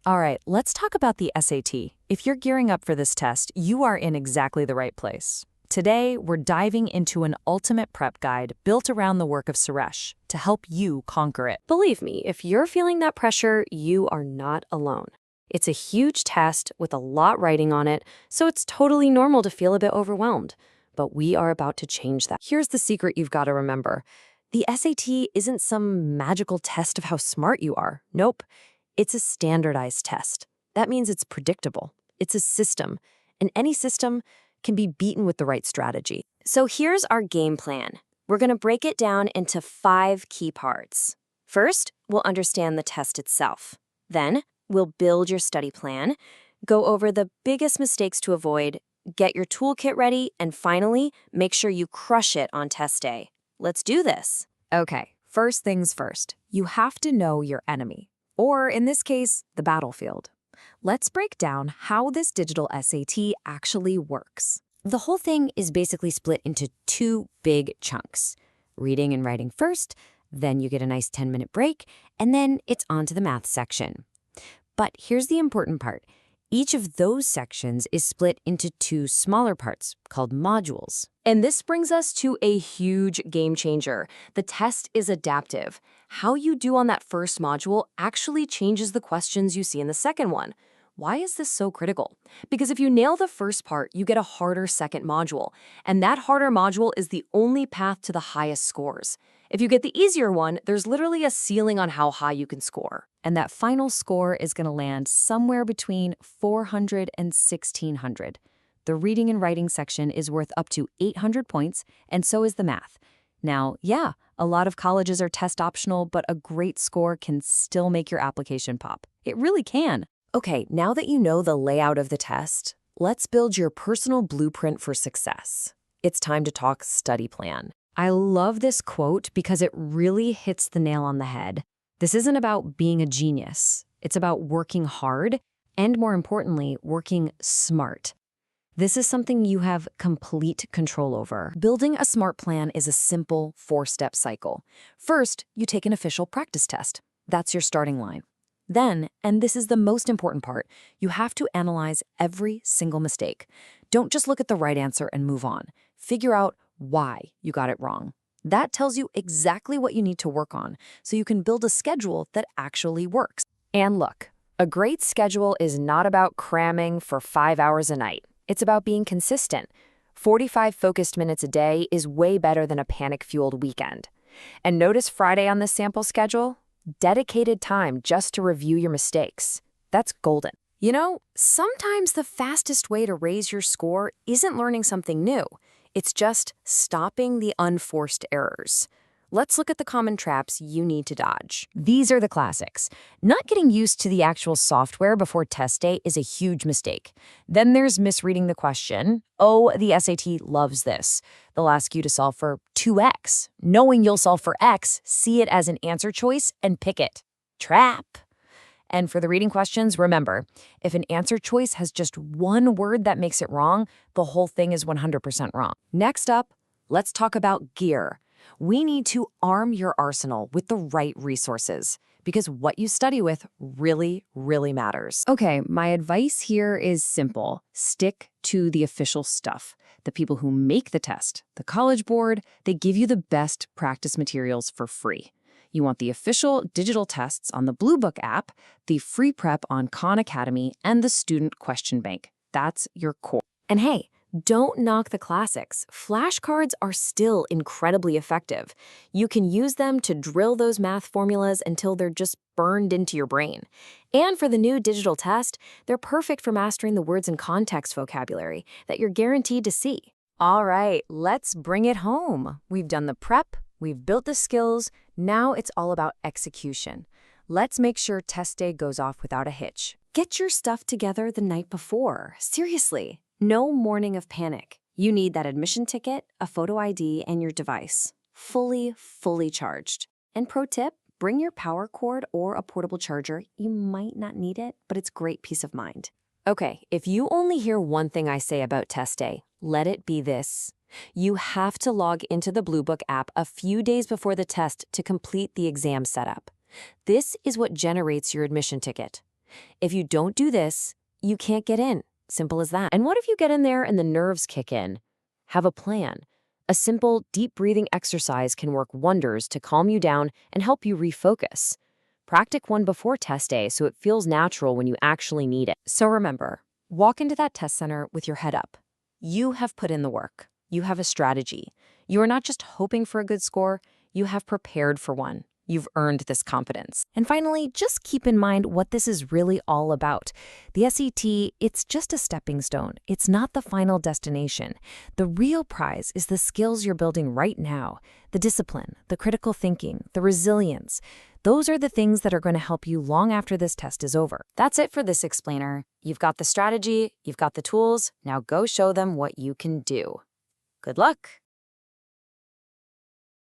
All right, let's talk about the SAT. If you're gearing up for this test, you are in exactly the right place. Today, we're diving into an ultimate prep guide built around the work of Suresh to help you conquer it. Believe me, if you're feeling that pressure, you are not alone. It's a huge test with a lot writing on it, so it's totally normal to feel a bit overwhelmed. But we are about to change that. Here's the secret you've got to remember. The SAT isn't some magical test of how smart you are. Nope. It's a standardized test. That means it's predictable. It's a system, and any system can be beaten with the right strategy. So here's our game plan. We're going to break it down into 5 key parts. First, we'll understand the test itself. Then, we'll build your study plan, go over the biggest mistakes to avoid, get your toolkit ready, and finally, make sure you crush it on test day. Let's do this. Okay, first things first. You have to know your enemy, or in this case, the battlefield. Let's break down how this digital SAT actually works. The whole thing is basically split into 2 big chunks. Reading and writing first, then you get a nice 10-minute break, and then it's on to the math section. But here's the important part. Each of those sections is split into 2 smaller parts called modules. And this brings us to a huge game changer. The test is adaptive. How you do on that first module actually changes the questions you see in the second one. Why is this so critical? Because if you nail the first part, you get a harder second module. And that harder module is the only path to the highest scores. If you get the easier one, there's literally a ceiling on how high you can score. And that final score is going to land somewhere between 400 and 1600. The reading and writing section is worth up to 800 points, and so is the math. Now, yeah, a lot of colleges are test optional, but a great score can still make your application pop. It really can. Okay, now that you know the layout of the test, let's build your personal blueprint for success. It's time to talk study plan. I love this quote because it really hits the nail on the head. This isn't about being a genius. It's about working hard and, more importantly, working smart. This is something you have complete control over. Building a smart plan is a simple 4-step cycle. First, you take an official practice test. That's your starting line. Then, and this is the most important part, you have to analyze every single mistake. Don't just look at the right answer and move on. Figure out why you got it wrong. That tells you exactly what you need to work on, so you can build a schedule that actually works. And look, a great schedule is not about cramming for 5 hours a night. It's about being consistent. 45 focused minutes a day is way better than a panic-fueled weekend. And notice Friday on this sample schedule? Dedicated time just to review your mistakes. That's golden. You know, sometimes the fastest way to raise your score isn't learning something new. It's just stopping the unforced errors. Let's look at the common traps you need to dodge. These are the classics. Not getting used to the actual software before test day is a huge mistake. Then there's misreading the question. Oh, the SAT loves this. They'll ask you to solve for 2x. Knowing you'll solve for x, see it as an answer choice and pick it. Trap. And for the reading questions, remember, if an answer choice has just one word that makes it wrong, the whole thing is 100% wrong. Next up, let's talk about gear. We need to arm your arsenal with the right resources because what you study with really, really matters. Okay, my advice here is simple. Stick to the official stuff. The people who make the test, the College Board, they give you the best practice materials for free. You want the official digital tests on the Blue Book app, the free prep on Khan Academy, and the student question bank. That's your core. And hey, don't knock the classics. Flashcards are still incredibly effective. You can use them to drill those math formulas until they're just burned into your brain. And for the new digital test, they're perfect for mastering the words and context vocabulary that you're guaranteed to see. All right, let's bring it home. We've done the prep, we've built the skills, now it's all about execution. Let's make sure test day goes off without a hitch. Get your stuff together the night before. Seriously. No morning of panic. You need that admission ticket, a photo ID, and your device. Fully charged. And pro tip, bring your power cord or a portable charger. You might not need it, but it's great peace of mind. Okay, if you only hear one thing I say about test day, let it be this. You have to log into the Blue Book app a few days before the test to complete the exam setup. This is what generates your admission ticket. If you don't do this, you can't get in. Simple as that. And what if you get in there and the nerves kick in? Have a plan. A simple, deep breathing exercise can work wonders to calm you down and help you refocus. Practice one before test day so it feels natural when you actually need it. So remember, walk into that test center with your head up. You have put in the work. You have a strategy. You are not just hoping for a good score, you have prepared for one. You've earned this confidence. And finally, just keep in mind what this is really all about. The SAT, it's just a stepping stone. It's not the final destination. The real prize is the skills you're building right now, the discipline, the critical thinking, the resilience. Those are the things that are going to help you long after this test is over. That's it for this explainer. You've got the strategy, you've got the tools. Now go show them what you can do. Good luck.